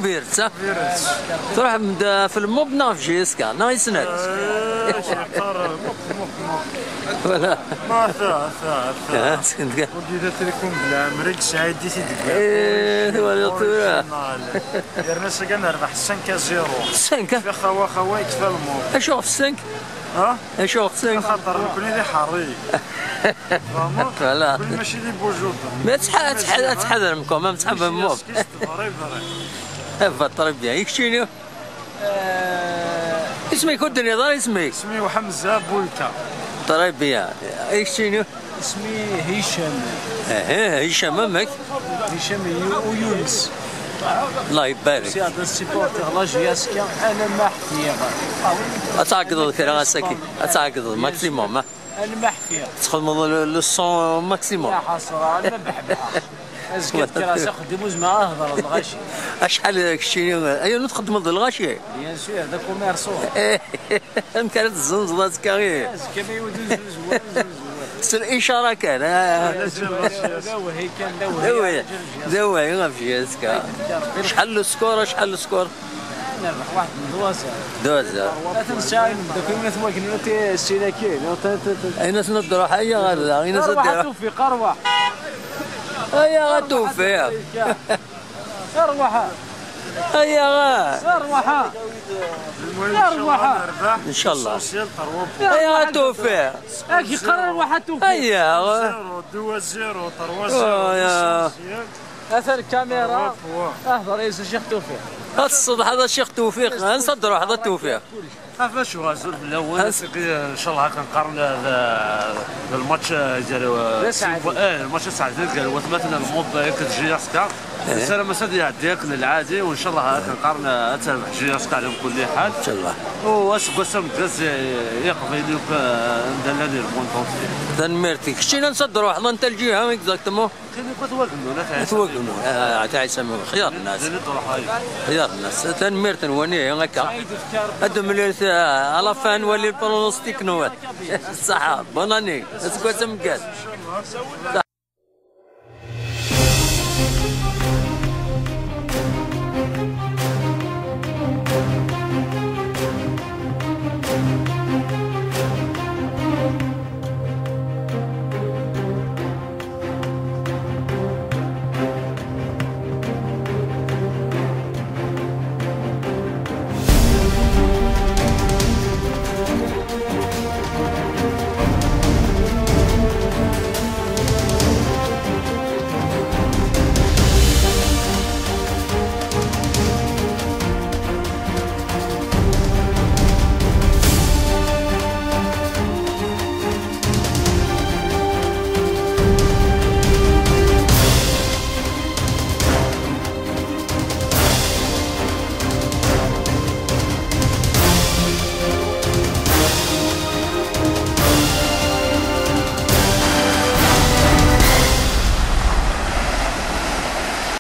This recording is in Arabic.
فيرت تروح في الموب نا في جيسكا نا يسند ولا ما فيها سكنت ودي تريكم بلا مريك سعيد دي ايه ولا طيرة درنا سكن نربح 5-0 5 في خوا يكفى الموب اشوف 5 ها اشوف 5 خاطر كوني لي حري فوالا كل ماشي لي بوجود ما تحذر منكم ما تحب الموب فطرب بيان يكشيني اسمك ودني ضار اسمك اسمي حمزة بولكا طرب بيان يكشيني اسمي هشام هشام امك هشام ويونس الله يبارك سي هذا السيبورتير لا جياسكا انا ما حفيه اتعقد الكلام ساكي اتعقد ماكسيموم انا ما حفيه تخدم لو سون ماكسيموم يا حسره انا بحبحها ازكي كراسه خدموز مع اهضر الغاشي اشحال كشيني ايوا تخدم الغاشي بيان سور هذا كوميرسون كانت الزنزلات كاغي ازكي ما يودوز زوين سر اشاره كان داوي كان داوي ما فيش اسكا شحال السكور شحال السكور نربح واحد من دوازة لا تنسى دوك الناس واكلين تي السيناكين اين سندرو حيا غدا اين سندرو توفيق اروح هيا غا توفيق اروح هيا غا اروح ان شاء الله هيا غا توفيق هاكي قرر واحد توفيق هيا غا 2-0 3-0 اثر الكاميرا اهضر يا الشيخ توفيق الصبح هذا الشيخ توفيق نصدروا هذا التوفيق كيفاش غازل الاول ان شاء الله كنقارن الماتش ديال الماتش سعد قال مثلا الموب كتجي راسك السلام سيدي ديالك العادي وان شاء الله كنقارن تجي راسك على كل حال ان شاء الله واش قسم داز يقضي لك دلالي المونطون تنمرتي كشينا نصدروا حنا انت الجهه اكزاكتومون توقنوا تاع يسموا خيار الناس خيار الناس تنمرت نواني هكا هادو ملي على فان ولي برونوستيك نوال الصحه بوناني اسكو تمكال